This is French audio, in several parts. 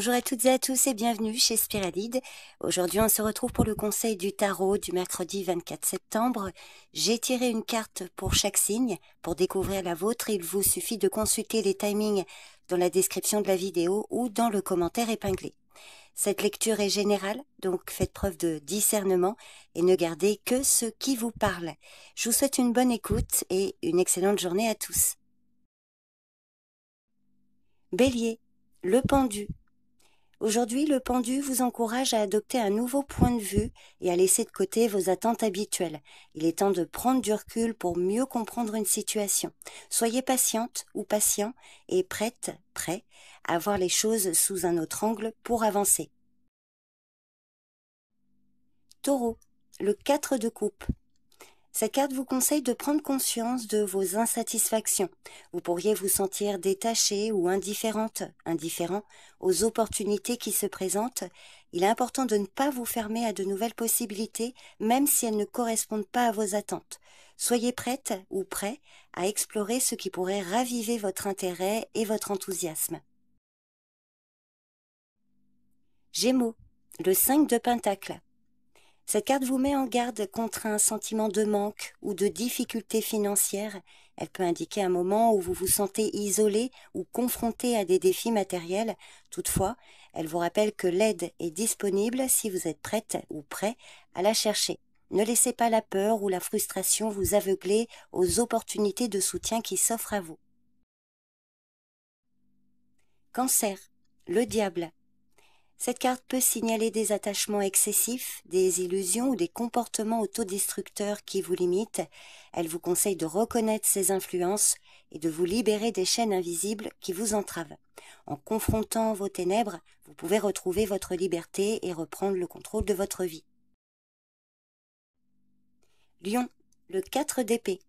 Bonjour à toutes et à tous et bienvenue chez Spiralide. Aujourd'hui, on se retrouve pour le conseil du tarot du mercredi 24 septembre. J'ai tiré une carte pour chaque signe. Pour découvrir la vôtre, il vous suffit de consulter les timings dans la description de la vidéo ou dans le commentaire épinglé. Cette lecture est générale, donc faites preuve de discernement et ne gardez que ce qui vous parle. Je vous souhaite une bonne écoute et une excellente journée à tous. Bélier, le pendu. Aujourd'hui, le pendu vous encourage à adopter un nouveau point de vue et à laisser de côté vos attentes habituelles. Il est temps de prendre du recul pour mieux comprendre une situation. Soyez patiente ou patient et prêt à voir les choses sous un autre angle pour avancer. Taureau, le 4 de coupe. Cette carte vous conseille de prendre conscience de vos insatisfactions. Vous pourriez vous sentir détaché ou indifférent aux opportunités qui se présentent. Il est important de ne pas vous fermer à de nouvelles possibilités, même si elles ne correspondent pas à vos attentes. Soyez prête ou prêt à explorer ce qui pourrait raviver votre intérêt et votre enthousiasme. Gémeaux, le 5 de Pentacle. Cette carte vous met en garde contre un sentiment de manque ou de difficulté financière. Elle peut indiquer un moment où vous vous sentez isolé ou confronté à des défis matériels. Toutefois, elle vous rappelle que l'aide est disponible si vous êtes prête ou prêt à la chercher. Ne laissez pas la peur ou la frustration vous aveugler aux opportunités de soutien qui s'offrent à vous. Cancer, le diable. Cette carte peut signaler des attachements excessifs, des illusions ou des comportements autodestructeurs qui vous limitent. Elle vous conseille de reconnaître ces influences et de vous libérer des chaînes invisibles qui vous entravent. En confrontant vos ténèbres, vous pouvez retrouver votre liberté et reprendre le contrôle de votre vie. Lion, le 4 d'épée.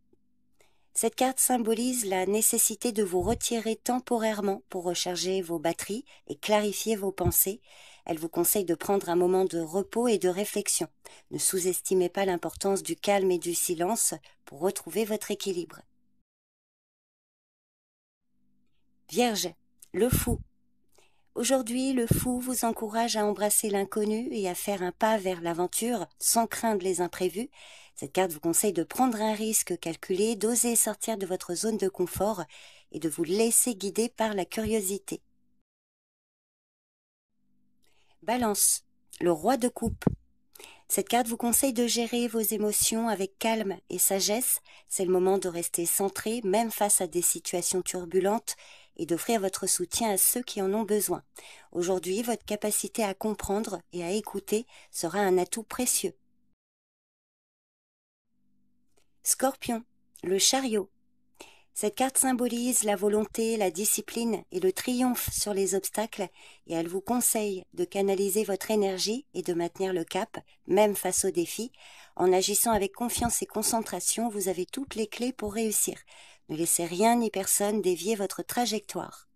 Cette carte symbolise la nécessité de vous retirer temporairement pour recharger vos batteries et clarifier vos pensées. Elle vous conseille de prendre un moment de repos et de réflexion. Ne sous-estimez pas l'importance du calme et du silence pour retrouver votre équilibre. Vierge, le fou. Aujourd'hui, le fou vous encourage à embrasser l'inconnu et à faire un pas vers l'aventure sans craindre les imprévus. Cette carte vous conseille de prendre un risque calculé, d'oser sortir de votre zone de confort et de vous laisser guider par la curiosité. Balance, le roi de coupe. Cette carte vous conseille de gérer vos émotions avec calme et sagesse. C'est le moment de rester centré, même face à des situations turbulentes, et d'offrir votre soutien à ceux qui en ont besoin. Aujourd'hui, votre capacité à comprendre et à écouter sera un atout précieux. Scorpion, le chariot. Cette carte symbolise la volonté, la discipline et le triomphe sur les obstacles et elle vous conseille de canaliser votre énergie et de maintenir le cap, même face aux défis. En agissant avec confiance et concentration, vous avez toutes les clés pour réussir. Ne laissez rien ni personne dévier votre trajectoire.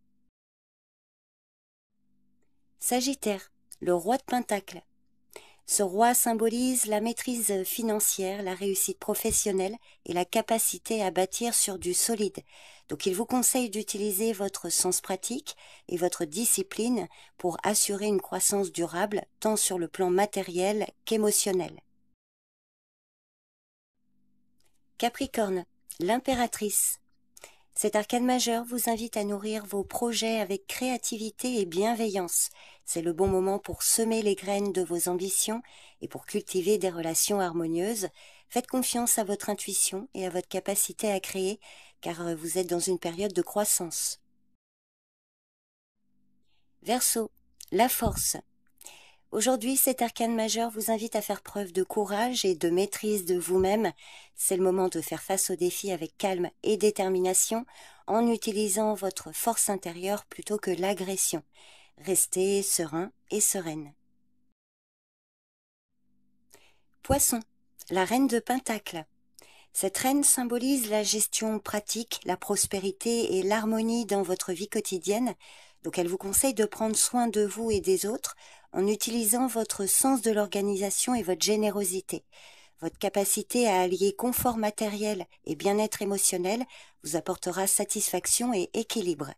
Sagittaire, le roi de Pentacle. Ce roi symbolise la maîtrise financière, la réussite professionnelle et la capacité à bâtir sur du solide. Donc il vous conseille d'utiliser votre sens pratique et votre discipline pour assurer une croissance durable, tant sur le plan matériel qu'émotionnel. Capricorne, l'impératrice. Cet arcane majeur vous invite à nourrir vos projets avec créativité et bienveillance. C'est le bon moment pour semer les graines de vos ambitions et pour cultiver des relations harmonieuses. Faites confiance à votre intuition et à votre capacité à créer, car vous êtes dans une période de croissance. Verseau, la force. Aujourd'hui, cet arcane majeur vous invite à faire preuve de courage et de maîtrise de vous-même. C'est le moment de faire face aux défis avec calme et détermination en utilisant votre force intérieure plutôt que l'agression. Restez serein et sereine. Poisson, la reine de Pentacle. Cette reine symbolise la gestion pratique, la prospérité et l'harmonie dans votre vie quotidienne. Donc elle vous conseille de prendre soin de vous et des autres en utilisant votre sens de l'organisation et votre générosité. Votre capacité à allier confort matériel et bien-être émotionnel vous apportera satisfaction et équilibre.